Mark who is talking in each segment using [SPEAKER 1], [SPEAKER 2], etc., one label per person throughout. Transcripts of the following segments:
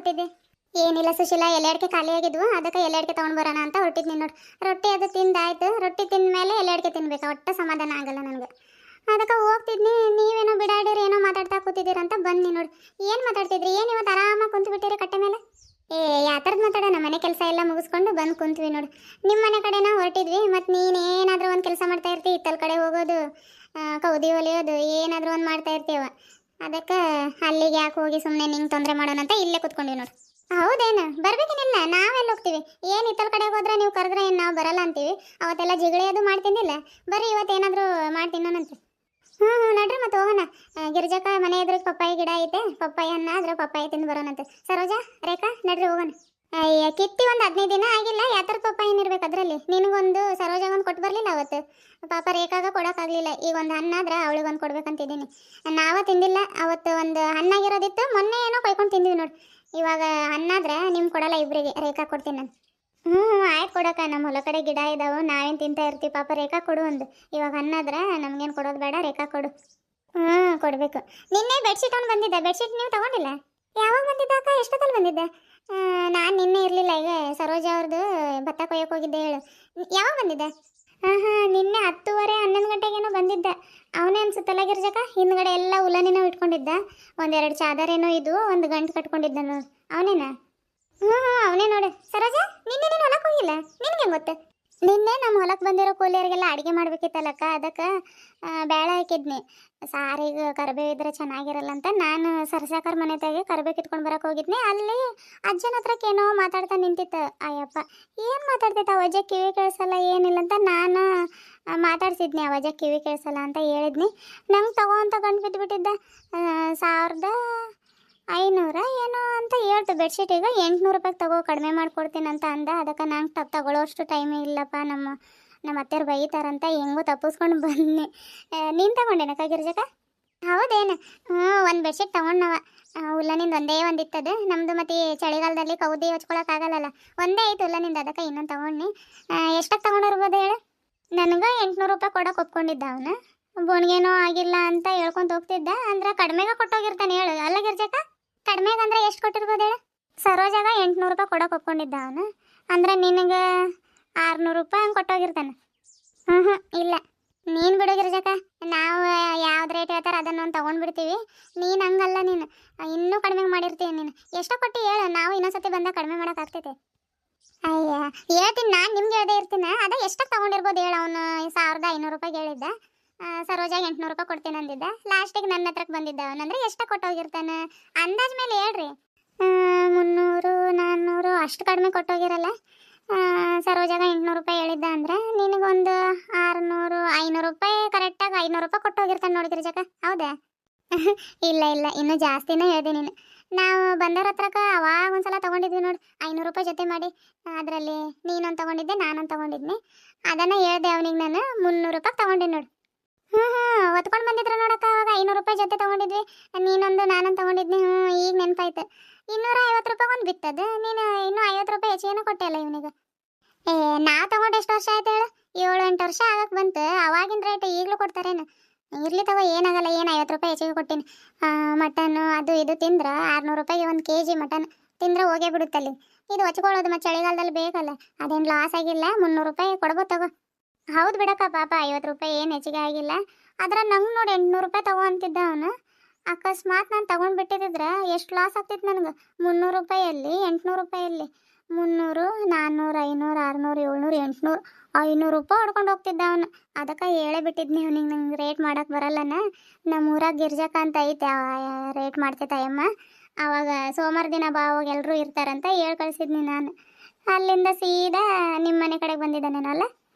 [SPEAKER 1] ಹೊರಟಿದ್ದೆ? ಏನಿಲ್ಲ ಸುಶೀಲಾ, ಎಲೆ ಅಡಿಕೆ ಖಾಲಿ ಆಗಿದ್ವು, ಅದಕ್ಕೆ ಎಲೆ ಅಡಿಕೆ ತೊಗೊಂಡು ಬರೋಣ ಅಂತ ಹೊರಟಿದ್ನಿ ನೋಡಿ. ರೊಟ್ಟಿ ಅದು ತಿಂದಾಯ್ತು. ರೊಟ್ಟಿ ತಿಂದ ಮೇಲೆ ಎಲೆ ಅಡಿಕೆ ತಿನ್ಬೇಕು, ಒಟ್ಟ ಸಮಾಧಾನ ಆಗಲ್ಲ ನನಗೆ. ಅದಕ್ಕೆ ಹೋಗ್ತಿದ್ನಿ, ನೀವೇನೋ ಬಿಡಾಡಿರಿ, ಏನೋ ಮಾತಾಡ್ತಾ ಕೂತಿದ್ದೀರಂತ ಬನ್ನಿ ನೋಡಿ. ಏನು ಮಾತಾಡ್ತಿದ್ರಿ? ಏನು ಇವತ್ತು ಆರಾಮಾಗಿ ಕುಂತು ಬಿಟ್ಟಿರಿ ಕಟ್ಟೆ ಮೇಲೆ? ಯಾವ ಥರದ್ದು ಮಾತಾಡೋಣ? ಮನೆ ಕೆಲಸ ಎಲ್ಲ ಮುಗಿಸ್ಕೊಂಡು ಬಂದು ಕುಂತ್ವಿ ನೋಡಿ. ನಿಮ್ಮ ಮನೆ ಕಡೆನ ಹೊರಟಿದ್ವಿ, ಮತ್ತು ನೀನೇನಾದರೂ ಒಂದು ಕೆಲಸ ಮಾಡ್ತಾ ಇರ್ತಿ, ಇತ್ತಲ ಕಡೆ ಹೋಗೋದು, ಕೌದಿ ಹೊಲಿಯೋದು, ಏನಾದರೂ ಒಂದು ಮಾಡ್ತಾ ಇರ್ತೀವ. ಅದಕ್ಕೆ ಅಲ್ಲಿಗೆ ಯಾಕೆ ಹೋಗಿ ಸುಮ್ಮನೆ ನಿಂಗೆ ತೊಂದರೆ ಮಾಡೋಣ ಅಂತ ಇಲ್ಲೇ ಕುತ್ಕೊಂಡ್ವಿ ನೋಡಿ. ಹೌದೇನು? ಬರ್ಬೇಕೇನಿಲ್ಲ, ನಾವೆಲ್ಲ ಹೋಗ್ತೀವಿ. ಏನು ಇತ್ತಲ ಕಡೆ ಹೋದ್ರೆ ನೀವು ಕರೆದ್ರೆ ಏನು ನಾವು ಬರಲ್ಲ ಅಂತೀವಿ? ಅವತ್ತೆಲ್ಲ ಜಿಗಳಿ ಅದು ಮಾಡ್ತೀನಿಲ್ಲ, ಬರ್ರಿ ಇವತ್ತೇನಾದರೂ ಮಾಡ್ತೀನಂತೆ. ನಡ್ರಿ ಮತ್ತೆ ಹೋಗೋಣ. ಗಿರ್ಜಕ್ಕ ಮನೆ ಎದುರಿಗೆ ಪಪ್ಪಾಯಿ ಗಿಡ ಐತೆ, ಪಪ್ಪಾಯಿ ಅನ್ನ ಅದ್ರ ಪಪ್ಪಾಯಿ ತಿಂದು ಬರೋಣಂತೆ. ಸರೋಜಾ, ರೇಖಾ, ನಡ್ರಿ ಹೋಗೋಣ. ಅಯ್ಯ ಕಿತ್ತಿ ಒಂದು 15 ದಿನ ಆಗಿಲ್ಲ, ಯಾವ ಥರ ಪಪ್ಪಾಯಿ ಏನಿರ್ಬೇಕು ಅದರಲ್ಲಿ? ನಿನಗೊಂದು ಸರೋಜಾಗೊಂದು ಕೊಟ್ಟು ಬರಲಿಲ್ಲ ಅವತ್ತು, ಪಾಪ ರೇಖಾಗ ಕೊಡೋಕ್ಕಾಗಲಿಲ್ಲ. ಈಗ ಒಂದು ಹಣ್ಣಾದ್ರೆ ಅವಳಿಗೊಂದು ಕೊಡ್ಬೇಕಂತಿದ್ದೀನಿ. ನಾವ ತಿಂದಿಲ್ಲ ಅವತ್ತು, ಒಂದು ಹಣ್ಣಾಗಿರೋದಿತ್ತು, ಮೊನ್ನೆ ಏನೋ ಕೊಯ್ಕೊಂಡು ತಿಂದ್ವಿ ನೋಡಿ. ಇವಾಗ ಹಣ್ಣಾದ್ರೆ ನಿಮ್ಗೆ ಕೊಡಲ್ಲ, ಇಬ್ಬರಿಗೆ ರೇಖಾ ಕೊಡ್ತೀನಿ ನಾನು. ಆಯ್ತು ಕೊಡಕ್ಕ, ನಮ್ಮ ಹೊಲ ಕಡೆ ಗಿಡ ಇದಾವೆ, ನಾವೇನು ತಿಂತಾ ಇರ್ತೀವಿ. ಪಾಪ ರೇಖಾ ಕೊಡು ಒಂದು. ಇವಾಗ ಹಣ್ಣಾದ್ರೆ ನಮ್ಗೇನು ಕೊಡೋದು ಬೇಡ, ರೇಖಾ ಕೊಡು. ಕೊಡಬೇಕು. ನಿನ್ನೆ ಬೆಡ್ಶೀಟ್ ಅವ್ನು ಬಂದಿದ್ದ, ಬೆಡ್ಶೀಟ್ ನೀವು ತೊಗೊಂಡಿಲ್ಲ? ಯಾವಾಗ ಬಂದಿದ್ದ ಅಕ್ಕ? ಎಷ್ಟೊತ್ತಲ್ಲಿ ಬಂದಿದ್ದ? ನಾನು ನಿನ್ನೆ ಇರಲಿಲ್ಲ, ಈಗ ಸರೋಜ ಅವ್ರದ್ದು ಭತ್ತ ಕೊಯ್ಯಕ್ಕೆ ಹೋಗಿದ್ದೆ. ಹೇಳು, ಯಾವಾಗ ಬಂದಿದ್ದ? ನಿನ್ನೆ 10:30 11 ಗಂಟೆಗೇನೋ ಬಂದಿದ್ದ. ಅವನೇ ಅನ್ಸುತ್ತಲ್ಲ ಗಿರ್ಜಕ್ಕ, ಹಿಂದ್ಗಡೆ ಎಲ್ಲ ಉಲ್ಲನಿನ ಇಟ್ಕೊಂಡಿದ್ದ, ಒಂದೆರಡು ಚಾದರೇನೋ ಇದು, ಒಂದು ಗಂಟು ಕಟ್ಕೊಂಡಿದ್ದ ನೋಡಿ. ಅವನೇನಾ? ಅವನೇ ನೋಡಿ. ಸರೋಜ, ನಿನ್ನೆ ನೀನು ಹೊಲಕ್ಕೆ ಹೋಗಿಲ್ಲ? ನಿನಗೆ ಗೊತ್ತು? ನಿನ್ನೆ ನಮ್ಮ ಹೊಲಕ್ಕೆ ಬಂದಿರೋ ಕೂಲಿಯರಿಗೆಲ್ಲ ಅಡುಗೆ ಮಾಡ್ಬೇಕಿತ್ತಲ್ಲಕ್ಕ, ಅದಕ್ಕೆ ಬೇಳೆ ಹಾಕಿದ್ನಿ. ಸಾರಿಗೆ ಕರಿಬೇವು ಇದ್ರೆ ಚೆನ್ನಾಗಿರಲ್ಲ ಅಂತ ನಾನು ಸರ್ಸಾಕರ್ ಮನೆ ತೆಗೆ ಕರಿಬೇವು ಕಿತ್ಕೊಂಡು ಬರಕ್ಕೆ ಹೋಗಿದ್ನಿ. ಅಲ್ಲಿ ಅಜ್ಜನ ಹತ್ರಕ್ಕೆ ಏನೋ ಮಾತಾಡ್ತಾ ನಿಂತಿತ್ತು. ಅಯ್ಯಪ್ಪ, ಏನು ಮಾತಾಡ್ತಿತ್ತು? ಆ ವಜೆ ಕಿವಿ ಕೇಳಿಸಲ್ಲ ಏನಿಲ್ಲ ಅಂತ ನಾನು ಮಾತಾಡ್ಸಿದ್ನಿ. ಆ ವಜೆ ಕಿವಿ ಕೇಳಿಸಲ್ಲ ಅಂತ ಹೇಳಿದ್ನಿ. ನಂಗೆ ತಗೋ ಅಂತ ಗಂಟು ಬಿದ್ದುಬಿಟ್ಟಿದ್ದ. 1500 ಏನೋ ಅಂತ ಹೇಳ್ತು. ಬೆಡ್ಶೀಟಿಗೆ 800 ರೂಪಾಯಿಗೆ ತಗೋ, ಕಡಿಮೆ ಮಾಡ್ಕೊಡ್ತೀನಿ ಅಂತ ಅಂದ. ಅದಕ್ಕೆ ನಂಗೆ ತಗೊಳ್ಳೋಷ್ಟು ಟೈಮ್ ಇಲ್ಲಪ್ಪ, ನಮ್ಮ ಅತ್ತೆಯವ್ರು ಬೈತಾರಂತ ಹೆಂಗೋ ತಪ್ಪಿಸ್ಕೊಂಡು ಬನ್ನಿ. ನೀನು ತಗೊಂಡೇನಕ್ಕ ಗಿರ್ಜಕ್ಕ? ಹೌದೇನು? ಒಂದು ಬೆಡ್ಶೀಟ್ ತೊಗೊಂಡವ, ಉಲ್ಲನಿಂದ ಒಂದೇ ಒಂದು ಇತ್ತದು. ನಮ್ಮದು ಮತ್ತು ಚಳಿಗಾಲದಲ್ಲಿ ಕೌದಿ ಹಚ್ಕೊಳಕ್ಕಾಗಲ್ಲ, ಒಂದೇ ಐತೆ ಉಲ್ಲನಿಂದ, ಅದಕ್ಕೆ ಇನ್ನೊಂದು ತೊಗೊಂಡು. ಎಷ್ಟಕ್ಕೆ ತೊಗೊಂಡಿರ್ಬೋದು ಹೇಳು? ನನಗೆ 800 ರೂಪಾಯಿ ಕೊಡೋಕೆ ಒಪ್ಕೊಂಡಿದ್ದ ಅವನು. ಬೋಣಿಗೇನೋ ಆಗಿಲ್ಲ ಅಂತ ಹೇಳ್ಕೊಂತ ಹೋಗ್ತಿದ್ದ, ಅಂದ್ರೆ ಕಡಿಮೆಗೆ ಕೊಟ್ಟೋಗಿರ್ತಾನೆ. ಹೇಳು ಅಲ್ಲ ಗಿರ್ಜಕ್ಕ, ಕಡಿಮೆಗೆ ಅಂದ್ರೆ ಎಷ್ಟು ಕೊಟ್ಟಿರ್ಬೋದು ಹೇಳು? ಸರೋಜಾಗ 800 ರೂಪಾಯಿ ಕೊಡೋಕೆ ಒಪ್ಕೊಂಡಿದ್ದ ಅವನು, ಅಂದ್ರೆ ನಿನಗೆ 600 ರೂಪಾಯಿ ಹಂಗೆ ಕೊಟ್ಟೋಗಿರ್ತಾನೆ. ಇಲ್ಲ, ನೀನು ಬಿಡು ಗಿರ್ಜಕ್ಕ, ನಾವು ಯಾವ್ದು ರೇಟ್ ಹೇಳ್ತಾರೆ ಅದನ್ನು ತೊಗೊಂಡ್ಬಿಡ್ತೀವಿ. ನೀನು ಹಂಗಲ್ಲ, ನೀನು ಇನ್ನೂ ಕಡಿಮೆ ಮಾಡಿರ್ತೀವಿ. ನೀನು ಎಷ್ಟೋ ಕೊಟ್ಟು ಹೇಳು, ನಾವು ಇನ್ನೊಂದ್ಸತಿ ಬಂದಾಗ ಕಡಿಮೆ ಮಾಡೋಕ್ಕಾಗ್ತೈತೆ. ಅಯ್ಯ ಹೇಳ್ತೀನಿ, ನಾನು ನಿಮ್ಗೆ ಹೇಳ್ದೆ ಇರ್ತೀನಿ. ಅದೇ ಎಷ್ಟಕ್ಕೆ ತೊಗೊಂಡಿರ್ಬೋದು ಹೇಳು? ಅವನು 1500 ರೂಪಾಯಿಗೆ ಹೇಳಿದ್ದ, ಸರೋಜಾಗ 800 ರೂಪಾಯಿ ಕೊಡ್ತೀನಿ ಅಂದಿದ್ದ. ಲಾಸ್ಟಿಗೆ ನನ್ನ ಹತ್ರಕ್ಕೆ ಬಂದಿದ್ದ ಅವನಂದ್ರೆ ಎಷ್ಟು ಕೊಟ್ಟೋಗಿರ್ತಾನೆ ಅಂದಾಜ್ ಮೇಲೆ ಹೇಳ್ರಿ? 300 400 ಅಷ್ಟು ಕಡಿಮೆ ಕೊಟ್ಟೋಗಿರಲ್ಲ. ಸರೋಜಾಗ 800 ರೂಪಾಯಿ ಹೇಳಿದ್ದ ಅಂದ್ರೆ ನಿನಗೊಂದು 600 500 ರೂಪಾಯಿ, ಕರೆಕ್ಟಾಗಿ 500 ರೂಪಾಯಿ ಕೊಟ್ಟೋಗಿರ್ತಾನೆ ನೋಡಿದ್ರಿ ಜಕ. ಹೌದಾ? ಇಲ್ಲ ಇಲ್ಲ, ಇನ್ನೂ ಜಾಸ್ತಿನೇ ಹೇಳಿದೆ ನೀನು. ನಾವು ಬಂದವ್ರ ಹತ್ರಕ್ಕೆ ಅವಾಗ ಒಂದ್ಸಲ ತೊಗೊಂಡಿದ್ವಿ ನೋಡಿ, 500 ರೂಪಾಯಿ ಜೊತೆ ಮಾಡಿ. ಅದರಲ್ಲಿ ನೀನೊಂದು ತೊಗೊಂಡಿದ್ದೆ, ನಾನೊಂದು ತೊಗೊಂಡಿದ್ನಿ. ಅದನ್ನು ಹೇಳ್ದೆ ಅವನಿಗೆ ನಾನು 300 ರೂಪಾಯಿ ತೊಗೊಂಡಿನಿ ನೋಡಿ. ಒತ್ಕೊಂಡು ಬಂದಿದ್ರು ನೋಡಕ್ಕ, ಅವಾಗ 500 ರೂಪಾಯಿ ಜೊತೆ ತೊಗೊಂಡಿದ್ವಿ. ನೀನೊಂದು ನಾನೊಂದು ತೊಗೊಂಡಿದ್ನಿ. ಈಗ ನೆನಪಾಯ್ತು. 250 ರೂಪಾಯಿ ಒಂದು ಬಿತ್ತದು. ನೀನು ಇನ್ನೂ 50 ರೂಪಾಯಿ ಹೆಚ್ಚೇನೋ ಕೊಟ್ಟೆ ಅಲ್ಲ ಇವನಿಗೆ. ನಾವು ತೊಗೊಂಡು ಎಷ್ಟು ವರ್ಷ ಆಯ್ತು ಹೇಳು? 7-8 ವರ್ಷ ಆಗಕ್ಕೆ ಬಂತು. ಅವಾಗಿನ ರೇಟ್ ಈಗಲೂ ಕೊಡ್ತಾರೇನು? ಇರ್ಲಿ ತಗೋ, ಏನಾಗಲ್ಲ. ಏನು 50 ರೂಪಾಯಿ ಹೆಚ್ಚಿಗೆ ಕೊಟ್ಟಿನಿ. ಮಟನ್ನು ಅದು ಇದು ತಿಂದ್ರೆ 600 ರೂಪಾಯಿಗೆ 1 kg ಮಟನ್ ತಿಂದ್ರೆ ಹೋಗೇ ಬಿಡುತ್ತಲ್ಲಿ. ಇದು ಹೊಚ್ಕೊಳ್ಳೋದು ಮತ್ತು ಚಳಿಗಾಲದಲ್ಲಿ ಬೇಕಲ್ಲ, ಅದೇನು ಲಾಸ್ ಆಗಿಲ್ಲ. 300 ರೂಪಾಯಿ ಕೊಡ್ಬೋದು ತಗೋ. ಹೌದು ಬಿಡಕ್ಕ, ಪಾಪ 50 ರೂಪಾಯಿ ಏನು ಹೆಚ್ಚಿಗೆ ಆಗಿಲ್ಲ. ಆದ್ರೆ ನಂಗೆ ನೋಡಿ 800 ರೂಪಾಯಿ ತಗೋ ಅಂತಿದ್ದ ಅವನು. ಅಕಸ್ಮಾತ್ ನಾನು ತೊಗೊಂಡು ಬಿಟ್ಟಿದ್ರೆ ಎಷ್ಟು ಲಾಸ್ ಆಗ್ತಿತ್ತು ನನಗೆ? 300 ರೂಪಾಯಲ್ಲಿ 800 ರೂಪಾಯಲ್ಲಿ 300 400 500 600 700 800 500 ರೂಪಾಯಿ ಹೊಡ್ಕೊಂಡು ಹೋಗ್ತಿದ್ದ ಅವನು. ಅದಕ್ಕೆ ಹೇಳೇ ಬಿಟ್ಟಿದ್ನಿ ಅವನಿಗೆ, ನಂಗೆ ರೇಟ್ ಮಾಡೋಕ್ಕೆ ಬರಲ್ಲನ. ನಮ್ಮ ಊರಾಗ ಗಿರ್ಜಕ್ಕ ಅಂತ ಐತೆ, ರೇಟ್ ಮಾಡ್ತೈತೆ ಅಯ್ಯಮ್ಮ. ಆವಾಗ ಸೋಮವಾರ ದಿನ ಬಾ, ಅವಾಗ ಎಲ್ಲರೂ ಇರ್ತಾರಂತ ಹೇಳಿ ಕಳಿಸಿದ್ನಿ ನಾನು. ಅಲ್ಲಿಂದ ಸೀದಾ ನಿಮ್ಮ ಮನೆ ಕಡೆಗೆ ಬಂದಿದ್ದಾನೇನಲ್ಲ?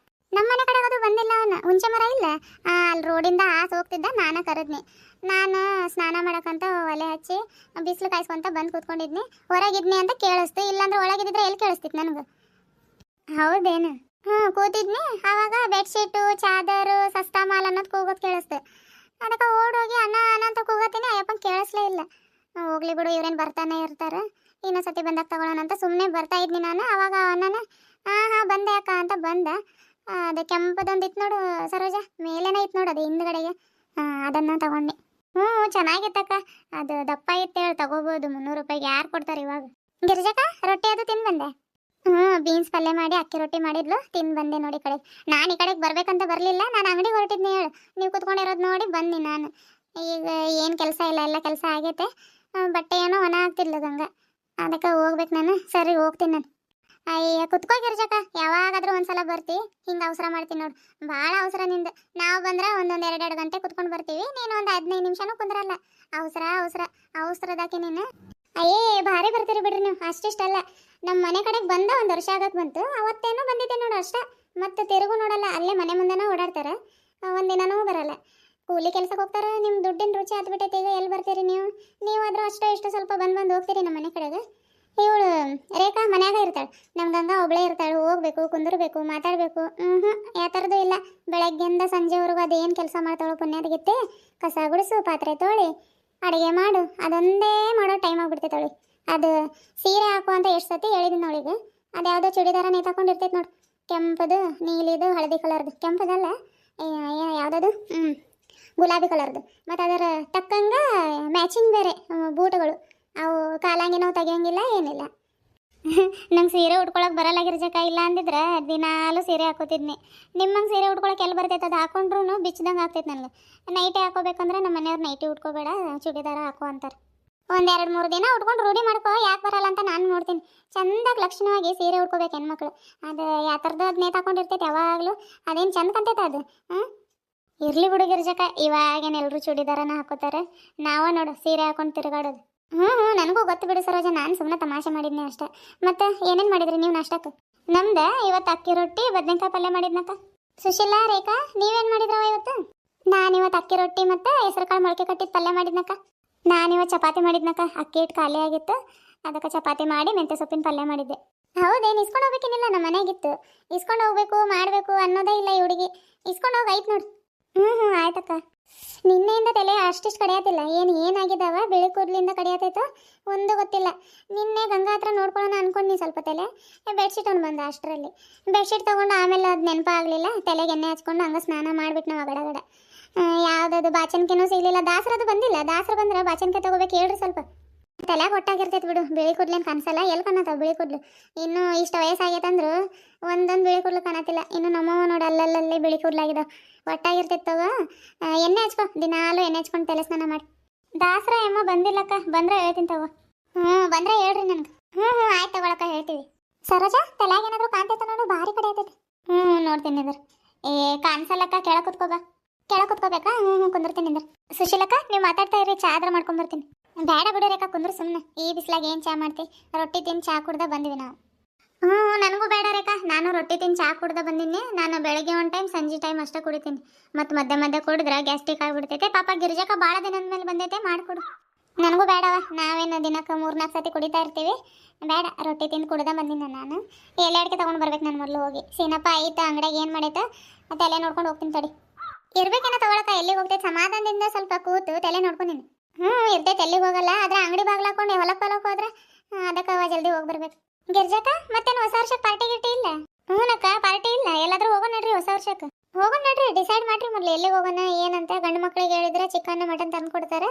[SPEAKER 1] ನಮ್ಮ ಮನೆ ಕಡೆಗೆ ಅದು ಬಂದಿಲ್ಲ ಅವನು. ಹುಂಚೆ ಮರ ಇಲ್ಲ ಅಲ್ಲಿ ರೋಡಿಂದ ಹೋಗ್ತಿದ್ದ. ನಾನು ಕರೆದ್ನಿ. ನಾನು ಸ್ನಾನ ಮಾಡೋಕ್ಕಂತ ಒಲೆ ಹಚ್ಚಿ ಬಿಸಿಲು ಕಾಯಿಸ್ಕೊಂತ ಬಂದು ಕೂತ್ಕೊಂಡಿದ್ನಿ. ಹೊರಗಿದ್ನಿ ಅಂತ ಕೇಳಿಸ್ತು, ಇಲ್ಲಾಂದ್ರೆ ಒಳಗಿದ್ದಿದ್ರೆ ಎಲ್ಲಿ ಕೇಳಿಸ್ತಿತ್ತು ನನಗೆ? ಹೌದೇನು? ಕೂತಿದ್ನಿ. ಆವಾಗ ಬೆಡ್ಶೀಟು ಚಾದರು ಸಸ್ತಾ ಮಾಲ್ ಅನ್ನೋದು ಕೂಗೋದು ಕೇಳಿಸ್ತು. ಅದಕ್ಕೆ ಓಡೋಗಿ ಅಣ್ಣ ಅಣ್ಣ ಅಂತ ಕೂಗತ್ತೀನಿ. ಅಯ್ಯಪ್ಪಂಗೆ ಕೇಳಿಸ್ಲೇ ಇಲ್ಲ. ಹೋಗ್ಲಿ ಬಿಡು, ಇವ್ರೇನು ಬರ್ತಾನೆ ಇರ್ತಾರೆ, ಇನ್ನೊಂದ್ಸತಿ ಬಂದಾಗ ತಗೊಳ್ಳೋಣ ಅಂತ ಸುಮ್ಮನೆ ಬರ್ತಾ ಇದ್ನಿ ನಾನು. ಆವಾಗ ಅಣ್ಣನ ಬಂದೆ ಅಕ್ಕ ಅಂತ ಬಂದ. ಅದು ಕೆಂಪದೊಂದು ಇತ್ತು ನೋಡು ಸರೋಜ, ಮೇಲೇನೇ ಇತ್ತು ನೋಡು, ಅದು ಹಿಂದ್ಗಡೆಗೆ. ಅದನ್ನು ತಗೊಂಡೆ. ಚೆನ್ನಾಗಿತ್ತಕ್ಕ. ಅದು ದಪ್ಪ ಇತ್ತು ಹೇಳಿ ತಗೋಬೋದು. 300 ರೂಪಾಯಿಗೆ ಯಾರು ಕೊಡ್ತಾರೆ ಇವಾಗ? ಗಿರ್ಜಕ್ಕ ರೊಟ್ಟಿ ಅದು ತಿಂದು ಬಂದೆ. ಬೀನ್ಸ್ ಪಲ್ಯ ಮಾಡಿ ಅಕ್ಕಿ ರೊಟ್ಟಿ ಮಾಡಿದ್ಲು, ತಿಂದು ಬಂದೆ ನೋಡಿ. ಕಡೆ ನಾನು ಈ ಕಡೆಗೆ ಬರ್ಬೇಕಂತ ಬರಲಿಲ್ಲ, ನಾನು ಅಂಗಡಿಗೆ ಹೊರಟಿದ್ನಿ ಹೇಳು. ನೀವು ಕುತ್ಕೊಂಡಿರೋದು ನೋಡಿ ಬಂದು ನಾನು. ಈಗ ಏನು ಕೆಲಸ ಇಲ್ಲ, ಎಲ್ಲ ಕೆಲಸ ಆಗೈತೆ. ಬಟ್ಟೆ ಏನೋ ಒಣ ಆಗ್ತಿರ್ಲ ಗಂಗ, ಅದಕ್ಕೆ ಹೋಗ್ಬೇಕು ನಾನು. ಸರಿ ಹೋಗ್ತೀನಿ ನಾನು. ಅಯ್ಯ ಕುತ್ಕೋ ಗಿರ್ಜಕ್ಕ, ಯಾವಾಗಾದ್ರೂ ಒಂದ್ಸಲ ಬರ್ತಿ, ಹಿಂಗೆ ಅವಸರ ಮಾಡ್ತೀನಿ ನೋಡು. ಭಾಳ ಅವಸರ ನಿಂದು. ನಾವು ಬಂದ್ರೆ ಒಂದೊಂದು 2 ಗಂಟೆ ಕುತ್ಕೊಂಡು ಬರ್ತೀವಿ, ನೀನು ಒಂದು 15 ನಿಮಿಷನೂ ಕುಂದ್ರಲ್ಲ. ಅವಸರ ಅವಸರ ಅವಸರದಾಕಿ ನೀನು. ಅಯ್ಯೇ ಭಾರಿ ಬರ್ತೀರಿ ಬಿಡ್ರಿ ನೀವು. ಅಷ್ಟಿಷ್ಟಲ್ಲ, ನಮ್ಮ ಮನೆ ಕಡೆಗೆ ಬಂದ 1 ವರ್ಷ ಆಗಕ್ಕೆ ಬಂತು, ಅವತ್ತೇನೋ ಬಂದಿದ್ದೆ ನೋಡು ಅಷ್ಟ. ಮತ್ತೆ ತಿರುಗು ನೋಡಲ್ಲ, ಅಲ್ಲೇ ಮನೆ ಮುಂದೆನೂ ಓಡಾಡ್ತಾರೆ, ಒಂದಿನನೂ ಬರಲ್ಲ. ಕೂಲಿ ಕೆಲ್ಸಕ್ಕೆ ಹೋಗ್ತಾರೆ. ನಿಮ್ಮ ದುಡ್ಡಿನ ರುಚಿ ಹತ್ಬಿಟ್ಟೈತೆ. ಈಗ ಎಲ್ಲಿ ಬರ್ತೀರಿ ನೀವು? ನೀವಾದ್ರೂ ಅಷ್ಟೋ ಇಷ್ಟು ಸ್ವಲ್ಪ ಬಂದು ಹೋಗ್ತೀರಿ ನಮ್ಮ ಮನೆ ಕಡೆಗೆ. ಇವಳು ರೇಖಾ ಮನ್ಯಾಗ ಇರ್ತಾಳೆ, ನಮ್ಮ ಗಂಗಾ ಒಬ್ಬಳೇ ಇರ್ತಾಳೆ. ಹೋಗ್ಬೇಕು, ಕುಂದಿರ್ಬೇಕು, ಮಾತಾಡಬೇಕು. ಯಾವ ಥರದ್ದು ಇಲ್ಲ. ಬೆಳಗ್ಗೆಯಿಂದ ಸಂಜೆವರೆಗೂ ಅದೇನು ಕೆಲಸ ಮಾಡ್ತಾಳೋ ಪುಣ್ಯಾದಗಿತ್ತೆ. ಕಸ ಗುಡಿಸು, ಪಾತ್ರೆ ತೊಳಿ, ಅಡುಗೆ ಮಾಡು, ಅದೊಂದೇ ಮಾಡೋ ಟೈಮ್ ಆಗ್ಬಿಡ್ತೈತವಳಿ. ಅದು ಸೀರೆ ಹಾಕು ಅಂತ ಎಷ್ಟು ಸತಿ ಹೇಳಿದ್ದೀನಿ ಅವಳಿಗೆ. ಅದು ಯಾವುದೋ ಚೂಡಿದಾರ ನೇತಾಕೊಂಡಿರ್ತೈತೆ ನೋಡು, ಕೆಂಪದು, ನೀಲಿದು, ಹಳದಿ ಕಲರ್ದು. ಕೆಂಪದಲ್ಲ, ಯಾವುದದು, ಗುಲಾಬಿ ಕಲರ್ದು. ಮತ್ತು ಅದರ ತಕ್ಕಂಗ ಮ್ಯಾಚಿಂಗ್ ಬೇರೆ ಬೂಟುಗಳು. ಅವು ಕಾಲಾಂಗಿ ನಾವು ತೆಗಿಯೋಂಗಿಲ್ಲ, ಏನಿಲ್ಲ. ನಂಗೆ ಸೀರೆ ಉಟ್ಕೊಳಕ್ಕೆ ಬರಲ್ಲ ಗಿರ್ಜಕ್ಕ. ಇಲ್ಲ ಅಂದಿದ್ರೆ ದಿನಾಲು ಸೀರೆ ಹಾಕೋತಿದ್ನಿ. ನಿಮ್ಮಂಗೆ ಸೀರೆ ಉಟ್ಕೊಳಕ್ಕೆ ಎಲ್ಲಿ ಬರ್ತೈತೆ? ಅದು ಹಾಕೊಂಡ್ರು ಬಿಚ್ಚದಂಗೆ ಆಗ್ತೈತೆ ನನಗೆ. ನೈಟಿ ಹಾಕೋಬೇಕಂದ್ರೆ ನಮ್ಮ ಮನೆಯವ್ರು ನೈಟಿ ಉಟ್ಕೋಬೇಡ, ಚೂಡಿದಾರ ಹಾಕೋ ಅಂತಾರೆ. 1-2-3 ದಿನ ಉಟ್ಕೊಂಡು ರೂಢಿ ಮಾಡ್ಕೋ, ಯಾಕೆ ಬರಲ್ಲ ಅಂತ ನಾನು ನೋಡ್ತೀನಿ. ಚಂದಾಗಿ ಲಕ್ಷಣವಾಗಿ ಸೀರೆ ಉಟ್ಕೋಬೇಕು ಹೆಣ್ಮಕ್ಳು. ಅದು ಯಾವ ಥರದ್ದು ಅದು ನೇತಾಕೊಂಡಿರ್ತೈತೆ ಯಾವಾಗಲೂ. ಅದೇನು ಚಂದ ಕಂತೈತೆ ಅದು. ಇರ್ಲಿ ಬಿಡು ಗಿರ್ಜಕ್ಕ, ಇವಾಗೇನೆಲ್ಲರೂ ಚೂಡಿದಾರನ ಹಾಕೋತಾರೆ. ನಾವು ನೋಡು ಸೀರೆ ಹಾಕೊಂಡು ತಿರುಗಾಡೋದು. ನನಗೂ ಗೊತ್ತು ಬಿಡು ಸರೋಜ, ನಾನು ಸುಮ್ಮನೆ ತಮಾಷೆ ಮಾಡಿದ್ನಿ ಅಷ್ಟೇ. ಮತ್ತೆ ಏನೇನು ಮಾಡಿದ್ರಿ ನೀವು ನಾಷ್ಟಕ್ಕೆ? ನಮ್ದು ಇವತ್ತು ಅಕ್ಕಿ ರೊಟ್ಟಿ ಬದನೆಕಾಯಿ ಪಲ್ಯ ಮಾಡಿದ್ನಕ್ಕ. ಸುಶೀಲಾ, ರೇಖಾ, ನೀವೇನು ಮಾಡಿದ್ರವ ಇವತ್ತು? ನಾನಿವತ್ತು ಅಕ್ಕಿ ರೊಟ್ಟಿ ಮತ್ತು ಹೆಸರುಕಾಳು ಮೊಳಕೆ ಕಟ್ಟಿದ ಪಲ್ಯ ಮಾಡಿದ್ನಕ್ಕ. ನಾನಿವತ್ತು ಚಪಾತಿ ಮಾಡಿದ್ನಕ್ಕ. ಅಕ್ಕಿ ಹಿಟ್ಟು ಖಾಲಿ ಆಗಿತ್ತು, ಅದಕ್ಕೆ ಚಪಾತಿ ಮಾಡಿ ಮೆಂತ್ಯ ಸೊಪ್ಪಿನ ಪಲ್ಯ ಮಾಡಿದ್ದೆ. ಹೌದೇನು? ಇಸ್ಕೊಂಡು ಹೋಗ್ಬೇಕೇನಿಲ್ಲ, ನಮ್ಮ ಮನೆಯಾಗಿತ್ತು. ಇಸ್ಕೊಂಡು ಹೋಗ್ಬೇಕು ಮಾಡಬೇಕು ಅನ್ನೋದೇ ಇಲ್ಲ ಈ ಹುಡುಗಿ. ಇಸ್ಕೊಂಡು ಹೋಗಿ ಆಯ್ತು ನೋಡು. ಆಯ್ತಕ್ಕ. ನಿನ್ನೆಯಿಂದ ತಲೆ ಅಷ್ಟಿಷ್ಟು ಕಡಿಯತ್ತಿಲ್ಲ. ಏನಾಗಿದ್ದಾವ? ಬೆಳಿ ಕೂದಲಿಂದ ಕಡಿಯತ್ತೈತೋ ಒಂದು ಗೊತ್ತಿಲ್ಲ. ನಿನ್ನೆ ಗಂಗಾ ಹತ್ರ ನೋಡ್ಕೊಳ್ಳೋಣ ಅನ್ಕೊಂಡು ನೀ ಸ್ವಲ್ಪ ತಲೆ ಬೆಡ್ಶೀಟ್ ಒಂದು ಬಂದ. ಅಷ್ಟರಲ್ಲಿ ಬೆಡ್ಶೀಟ್ ತೊಗೊಂಡು ಆಮೇಲೆ ಅದು ನೆನಪಾಗಲಿಲ್ಲ. ತಲೆಗೆ ಎಣ್ಣೆ ಹಚ್ಕೊಂಡು ಹಂಗೆ ಸ್ನಾನ ಮಾಡಿಬಿಟ್ಟು ನಾವು ಗಡಗಡ. ಯಾವುದದು ಬಾಚನ್ಕೆನೂ ಸಿಗಲಿಲ್ಲ. ದಾಸರದು ಬಂದಿಲ್ಲ. ದಾಸರು ಬಂದ್ರೆ ಬಾಚನ್ಕೆ ತೊಗೋಬೇಕು ಹೇಳ್ರಿ ಸ್ವಲ್ಪ. ತಲೆಗೆ ಹೊಟ್ಟಾಗಿರ್ತೈತೆ ಬಿಡು. ಬಿಳಿ ಕೂದಲೇನು ಕಾಣಿಸಲ್ಲ. ಎಲ್ಲಿ ಕಾಣತ್ತಾವ ಬಿಳಿ ಕೂದಲು? ಇನ್ನೂ ಇಷ್ಟು ವಯಸ್ಸಾಗೈತಂದ್ರು ಒಂದೊಂದು ಬಿಳಿ ಕೂದಲು ಕಾಣತ್ತಿಲ್ಲ. ಇನ್ನು ನಮ್ಮವ ನೋಡಿ ಅಲ್ಲಲ್ಲಿ ಬಿಳಿ ಕೂದಲಾಗಿದ್ದಾವೆ. ಒಟ್ಟಾಗಿರ್ತೈತವ. ಎಣ್ಣೆ ಹಚ್ಕೊ, ದಿನಾಲು ಎಣ್ಣೆ ಹಚ್ಕೊಂಡು ತಲೆ ಸ್ನಾನ ಮಾಡಿ. ದಾಸರ ಏಮೋ ಬಂದಿಲ್ಲಕ್ಕ, ಬಂದ್ರೆ ಹೇಳ್ತೀನಿ ತಗೋ. ಬಂದ್ರೆ ಹೇಳ್ರಿ ನನಗೆ. ಆಯ್ತು ತಗೊಳಕ್ಕ, ಹೇಳ್ತೀವಿ. ಸರೋಜಾ, ತಲೆಗೆ ಏನಾದರೂ ಕಾಣ್ತೈತ ನೋಡು, ಭಾರಿ ಕಡೆ ಆಯ್ತೈತೆ. ನೋಡ್ತೀನಿ ಇದ್ರ. ಕಾಣಿಸಲ್ಲಕ್ಕ, ಕೆಳ ಕುತ್ಕೋಬಾ. ಕೆಳ ಕುತ್ಕೋಬೇಕಾ? ಕುಂದಿರ್ತೀನಿ ಇದ್ರ. ಸುಶೀಲಕ್ಕ, ನೀವು ಮಾತಾಡ್ತಾ ಇರಿ, ಚಾ ಆದ್ರೆ ಮಾಡ್ಕೊಂಬರ್ತೀನಿ. ಬೇಡ ಬಿಡು ರೇಖಾ, ಕುಂದ್ರು ಸುಮ್ಮನೆ. ಈ ಬಿಸಿಲಾಗ ಏನು ಚಾ ಮಾಡ್ತಿ? ರೊಟ್ಟಿ ತಿಂದು ಚಾ ಕುಡ್ದ ಬಂದಿವಿ ನಾವು. ನನಗೂ ಬೇಡ ರೇಖಾ, ನಾನು ರೊಟ್ಟಿ ತಿಂದು ಚಾ ಕುಡ್ದ ಬಂದಿನಿ. ನಾನು ಬೆಳಗ್ಗೆ ಒಂದು ಟೈಮ್, ಸಂಜೆ ಟೈಮ್ ಅಷ್ಟೇ ಕುಡಿತೀನಿ. ಮತ್ತು ಮಧ್ಯೆ ಕುಡಿದ್ರೆ ಗ್ಯಾಸ್ಟ್ರಿಕ್ ಆಗಿಬಿಡ್ತೈತೆ. ಪಾಪ ಗಿರ್ಜಕ್ಕ ಭಾಳ ದಿನದ ಮೇಲೆ ಬಂದೈತೆ, ಮಾಡಿಕೊಡು. ನನಗೂ ಬೇಡವ, ನಾವೇನು ದಿನಕ್ಕೆ 3-4 ಸತಿ ಕುಡಿತಾ ಇರ್ತೀವಿ. ಬೇಡ, ರೊಟ್ಟಿ ತಿಂದು ಕುಡ್ದ ಬಂದಿನಿ ನಾನು. ಎಲೆ ಅಡಿಕೆ ತೊಗೊಂಡು ಬರ್ಬೇಕು ನಾನು ಮೊದಲು ಹೋಗಿ. ಸೀನಪ್ಪ ಆಯ್ತು ಅಂಗಡಿಯಾಗ ಏನು ಮಾಡೈತೆ ಆ ತಲೆ ನೋಡ್ಕೊಂಡು ಹೋಗ್ತೀನಿ ತಡಿ. ಇರ್ಬೇಕೇನೋ ತಗೊಳಕ, ಎಲ್ಲಿಗೆ ಹೋಗ್ತೈತೆ? ಸಮಾಧಾನದಿಂದ ಸ್ವಲ್ಪ ಕೂತು ತಲೆ ನೋಡ್ಕೊಂಡು ನೀನು. ಇರ್ತೈತೆ, ಎಲ್ಲಿಗೆ ಹೋಗಲ್ಲ. ಆದ್ರೆ ಅಂಗಡಿ ಬಾಗ್ಲಾಕೊಂಡು ಹೊಲಕ್ಕೆ ಹೋದ್ರೆ ಅದಕ್ಕೆ ಜಲ್ದಿ ಹೋಗಿ ಬರ್ಬೇಕು. ಗಿರ್ಜಕ್ಕ, ಮತ್ತೇನು ಹೊಸ ವರ್ಷಕ್ಕೆ ಪಾರ್ಟಿ ಗಿರ್ಟಿ ಇಲ್ಲ? ಅಕ್ಕ, ಪಾರ್ಟಿ ಇಲ್ಲ. ಎಲ್ಲಾದ್ರೂ ಹೋಗೋಣ ನಡ್ರಿ ಹೊಸ ವರ್ಷಕ್ಕೆ. ಹೋಗೋಣ ನಡ್ರಿ, ಡಿಸೈಡ್ ಮಾಡ್ರಿ ಮೊದಲು ಎಲ್ಲಿಗೆ ಹೋಗೋಣ ಏನಂತ. ಗಂಡು ಮಕ್ಕಳಿಗೆ ಹೇಳಿದ್ರೆ ಚಿಕನ್ ಮಟನ್ ತಂದು ಕೊಡ್ತಾರೆ.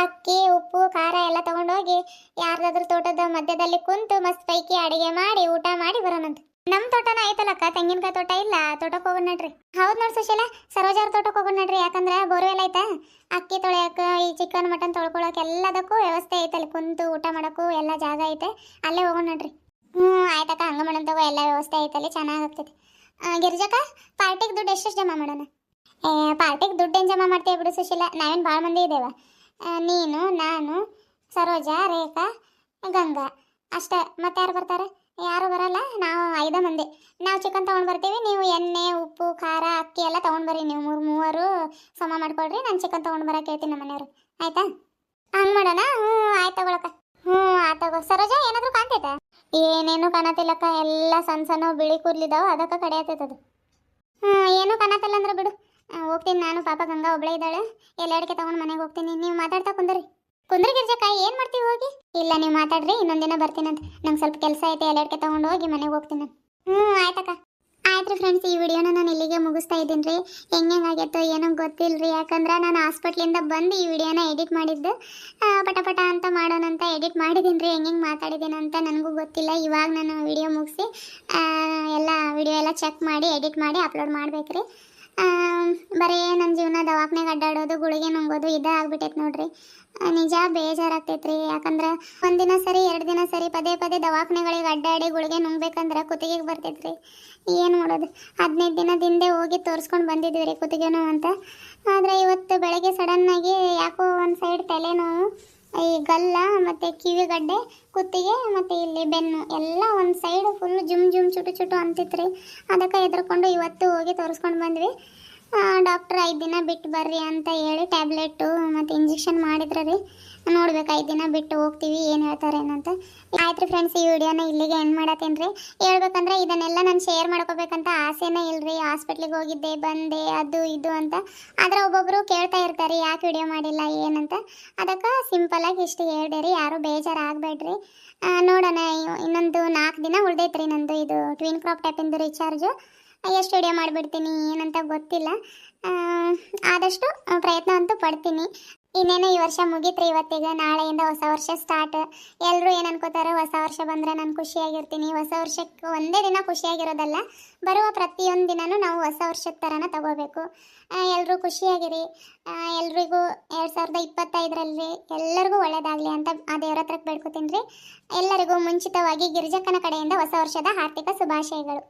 [SPEAKER 1] ಅಕ್ಕಿ ಉಪ್ಪು ಖಾರ ಎಲ್ಲ ತೊಗೊಂಡೋಗಿ ಯಾರ್ದಾದ್ರೂ ತೋಟದ ಮಧ್ಯದಲ್ಲಿ ಕುಂತು ಮಸ್ತ್ ಪೈಕಿ ಅಡಿಗೆ ಮಾಡಿ ಊಟ ಮಾಡಿ ಬರೋಣಂತ. ನಮ್ಮ ತೋಟನ ಐತಲ್ಲಕ್ಕ, ತೆಂಗಿನಕಾಯಿ ತೋಟ ಇಲ್ಲ, ತೋಟಕ್ಕೆ ಹೋಗೋಣ ನಡ್ರಿ. ಹೌದು ನೋಡಿ ಸುಶೀಲಾ, ಸರೋಜಾರ ತೋಟಕ್ಕೆ ಹೋಗೋಣ ನಡ್ರಿ. ಯಾಕಂದ್ರೆ ಬೋರ್ವೆಲ್ ಐತಾ, ಅಕ್ಕಿ ತೊಳೆಯಕ್ಕೆ, ಈ ಚಿಕನ್ ಮಟನ್ ತೊಳ್ಕೊಳಕ್ಕೆ ಎಲ್ಲದಕ್ಕೂ ವ್ಯವಸ್ಥೆ ಐತಲ್ಲಿ. ಕುಂತು ಊಟ ಮಾಡೋಕ್ಕೂ ಎಲ್ಲ ಜಾಗ ಐತೆ, ಅಲ್ಲೇ ಹೋಗೋಣ ನಡ್ರಿ. ಆಯ್ತಕ್ಕ, ಹಂಗೆ ಮಾಡೋಣ ತಗೋ. ಎಲ್ಲ ವ್ಯವಸ್ಥೆ ಐತಲ್ಲಿ, ಚೆನ್ನಾಗಾಗ್ತೈತಿ. ಗಿರ್ಜಕ್ಕ, ಪಾರ್ಟಿಗೆ ದುಡ್ಡು ಎಷ್ಟು ಜಮಾ ಮಾಡೋಣ? ಪಾರ್ಟಿಗೆ ದುಡ್ಡು ಏನು ಜಮಾ ಮಾಡ್ತೀವಿ ಬಿಡು ಸುಶೀಲಾ, ನಾವೇನು ಭಾಳ ಮಂದಿ ಇದ್ದೇವೆ. ನೀನು, ನಾನು, ಸರೋಜಾ, ರೇಖಾ, ಗಂಗಾ ಅಷ್ಟೇ. ಮತ್ತೆ ಯಾರು ಬರ್ತಾರೆ? ಯಾರು ಬರಲ್ಲ. ನಾವು 5 ಮಂದಿ. ನಾವು ಚಿಕನ್ ತೊಗೊಂಡು ಬರ್ತೀವಿ, ನೀವು ಎಣ್ಣೆ ಉಪ್ಪು ಖಾರ ಅಕ್ಕಿ ಎಲ್ಲ ತೊಗೊಂಡು ಬರ್ರಿ. ನೀವು ಮೂವರು ಸಮ ಮಾಡ್ಕೊಳ್ರಿ, ನಾನು ಚಿಕನ್ ತೊಗೊಂಡು ಬರೋಕೆ ಹೇಳ್ತೀನಿ ನಮ್ಮ ಮನೆಯವರು. ಆಯ್ತಾ? ಹಂಗೆ ಮಾಡೋಣ. ಆಯ್ತು ತಗೊಳಕ. ಆಯ್ತಗೋ. ಸರೋಜಾ, ಏನಾದರೂ ಕಾಣ್ತೈತೆ? ಏನೇನು ಕಾಣತಿಲ್ಲಕ್ಕ, ಎಲ್ಲ ಸಣ್ಣ ಬಿಳಿ ಕೂದಲಿದ್ದಾವೆ, ಅದಕ್ಕೆ ಕಡೆ ಆತೈತದು. ಏನೂ ಕಾಣತಿಲ್ಲ ಅಂದ್ರೆ ಬಿಡು. ಹೋಗ್ತೀನಿ ನಾನು. ಪಾಪ ಗಂಗಾ ಒಬ್ಬಳೇ ಇದ್ದಾಳೆ. ಎಲ್ಲ ಅಡಿಕೆ ತೊಗೊಂಡು ಮನೆಗೆ ಹೋಗ್ತೀನಿ. ನೀವು ಮಾತಾಡ್ತಾ ಕುಂದ್ರಿ ಗಿರ್ಜಕ್ಕ. ಏನು ಮಾಡ್ತೀವಿ ಹೋಗಿ? ಇಲ್ಲ, ನೀವು ಮಾತಾಡ್ರಿ, ಇನ್ನೊಂದಿನ ಬರ್ತೀನಂತ. ನಂಗೆ ಸ್ವಲ್ಪ ಕೆಲಸ ಐತೆ. ಎಲ್ಲ ಅಡಿಕೆ ತೊಗೊಂಡು ಹೋಗಿ ಮನೆಗೆ ಹೋಗ್ತೀನಿ ನಾನು. ಆಯ್ತಕ್ಕ. ಆಯ್ತು ಫ್ರೆಂಡ್ಸ್, ಈ ವಿಡಿಯೋನ ನಾನು ಇಲ್ಲಿಗೆ ಮುಗಿಸ್ತಾ ಇದ್ದೀನಿ ರೀ. ಹೆಂಗಾಗೈತೋ ಏನೋ ಗೊತ್ತಿಲ್ಲ ರೀ, ಯಾಕಂದ್ರೆ ನಾನು ಹಾಸ್ಪಿಟ್ಲಿಂದ ಬಂದು ಈ ವಿಡಿಯೋನ ಎಡಿಟ್ ಮಾಡಿದ್ದು. ಪಟ ಪಟ ಅಂತ ಮಾಡೋಣಂತ ಎಡಿಟ್ ಮಾಡಿದ್ದೀನಿ ರೀ. ಹೆಂಗೆ ಮಾತಾಡಿದ್ದೀನಿ ಅಂತ ನನಗೂ ಗೊತ್ತಿಲ್ಲ. ಇವಾಗ ನಾನು ವಿಡಿಯೋ ಮುಗಿಸಿ ಎಲ್ಲ ವಿಡಿಯೋ ಎಲ್ಲ ಚೆಕ್ ಮಾಡಿ ಎಡಿಟ್ ಮಾಡಿ ಅಪ್ಲೋಡ್ ಮಾಡ್ಬೇಕು ರೀ. ಬರೀ ನನ್ನ ಜೀವನ ದವಾಖಾನೆಗೆ ಅಡ್ಡಾಡೋದು, ಗುಳಿಗೆ ನುಂಗೋದು ಇದೇ ಆಗ್ಬಿಟ್ಟೈತೆ ನೋಡ್ರಿ. ನಿಜ ಬೇಜಾರಾಗ್ತೈತ್ರಿ. ಯಾಕಂದ್ರೆ ಒಂದಿನ ಸರಿ 2 ದಿನ ಸರಿ ಪದೇ ಪದೇ ದವಾಖಾನೆಗಳಿಗೆ ಅಡ್ಡಾಡಿ ಗುಳಿಗೆ ನುಂಗ್ಬೇಕಂದ್ರೆ ಕುತ್ತಿಗೆಗೆ ಬರ್ತೈತ್ರಿ. ಏನು ಮಾಡೋದು, 15 ದಿನದಿಂದ ಹೋಗಿ ತೋರಿಸ್ಕೊಂಡು ಬಂದಿದ್ವಿ ರೀ ಕುತ್ತಿಗೆ ನೋವು ಅಂತ. ಆದರೆ ಇವತ್ತು ಬೆಳಗ್ಗೆ ಸಡನ್ನಾಗಿ ಯಾಕೋ ಒಂದು ಸೈಡ್ ತಲೆನೋವು, ಈ ಗಲ್ಲ ಮತ್ತು ಕಿವಿಗಡ್ಡೆ, ಕುತ್ತಿಗೆ ಮತ್ತು ಇಲ್ಲಿ ಬೆನ್ನು ಎಲ್ಲ ಒಂದು ಸೈಡು ಫುಲ್ ಜುಮ್ ಜುಮ್ ಚುಟು ಚುಟು ಅಂತಿತ್ತು ರೀ. ಅದಕ್ಕೆ ಹೆದರ್ಕೊಂಡು ಇವತ್ತು ಹೋಗಿ ತೋರಿಸ್ಕೊಂಡು ಬಂದ್ವಿ. ಡಾಕ್ಟ್ರ್ 5 ದಿನ ಬಿಟ್ಟು ಬರ್ರಿ ಅಂತ ಹೇಳಿ ಟ್ಯಾಬ್ಲೆಟು ಮತ್ತು ಇಂಜೆಕ್ಷನ್ ಮಾಡಿದ್ರೆ ರೀ. ನೋಡ್ಬೇಕು 5 ದಿನ ಬಿಟ್ಟು ಹೋಗ್ತೀವಿ ಏನು ಹೇಳ್ತಾರೇನಂತ. ಆಯ್ತು ರೀ ಫ್ರೆಂಡ್ಸ್, ಈ ವಿಡಿಯೋನ ಇಲ್ಲಿಗೆ ಎಂಡ್ ಮಾಡತ್ತೇನೆ ರೀ. ಹೇಳ್ಬೇಕಂದ್ರೆ ಇದನ್ನೆಲ್ಲ ನಾನು ಶೇರ್ ಮಾಡ್ಕೋಬೇಕಂತ ಆಸೆನೇ ಇಲ್ಲರಿ. ಹಾಸ್ಪಿಟ್ಲಿಗೆ ಹೋಗಿದ್ದೆ ಬಂದೆ ಅದು ಇದು ಅಂತ. ಆದರೆ ಒಬ್ಬೊಬ್ಬರು ಕೇಳ್ತಾ ಇರ್ತಾರೆ ಯಾಕೆ ವಿಡಿಯೋ ಮಾಡಿಲ್ಲ ಏನಂತ. ಅದಕ್ಕೆ ಸಿಂಪಲಾಗಿ ಇಷ್ಟು ಹೇಳಿದೆ ರೀ. ಯಾರೂ ಬೇಜಾರು ಆಗಬೇಡ್ರಿ. ನೋಡೋಣ, ಇನ್ನೊಂದು 4 ದಿನ ಉಳ್ದೈತ್ರಿ ನಂದು ಇದು ಟ್ವಿನ್ ಕ್ರಾಪ್ ಟ್ಯಾಪಿಂದು ರೀಚಾರ್ಜು. ಎಷ್ಟು ವಿಡಿಯೋ ಮಾಡಿಬಿಡ್ತೀನಿ ಏನಂತ ಗೊತ್ತಿಲ್ಲ. ಆದಷ್ಟು ಪ್ರಯತ್ನ ಅಂತೂ ಪಡ್ತೀನಿ. ಇನ್ನೇನು ಈ ವರ್ಷ ಮುಗೀತ್ರಿ ಇವತ್ತಿಗೆ. ನಾಳೆಯಿಂದ ಹೊಸ ವರ್ಷ ಸ್ಟಾರ್ಟ್. ಎಲ್ಲರೂ ಏನು ಅನ್ಕೋತಾರೆ, ಹೊಸ ವರ್ಷ ಬಂದರೆ ನಾನು ಖುಷಿಯಾಗಿರ್ತೀನಿ. ಹೊಸ ವರ್ಷಕ್ಕೆ ಒಂದೇ ದಿನ ಖುಷಿಯಾಗಿರೋದಲ್ಲ, ಬರುವ ಪ್ರತಿಯೊಂದು ದಿನವೂ ನಾವು ಹೊಸ ವರ್ಷದ ಥರನ ತಗೋಬೇಕು. ಎಲ್ಲರೂ ಖುಷಿಯಾಗಿರಿ. ಎಲ್ರಿಗೂ 2025ರಲ್ಲಿ ಎಲ್ಲರಿಗೂ ಒಳ್ಳೆಯದಾಗಲಿ ಅಂತ ಆ ದೇವರ ಹತ್ರಕ್ಕೆ ಬೇಡ್ಕೊತೀನಿ ರೀ. ಎಲ್ಲರಿಗೂ ಮುಂಚಿತವಾಗಿ ಗಿರಿಜಕ್ಕನ ಕಡೆಯಿಂದ ಹೊಸ ವರ್ಷದ ಹಾರ್ದಿಕ ಶುಭಾಶಯಗಳು.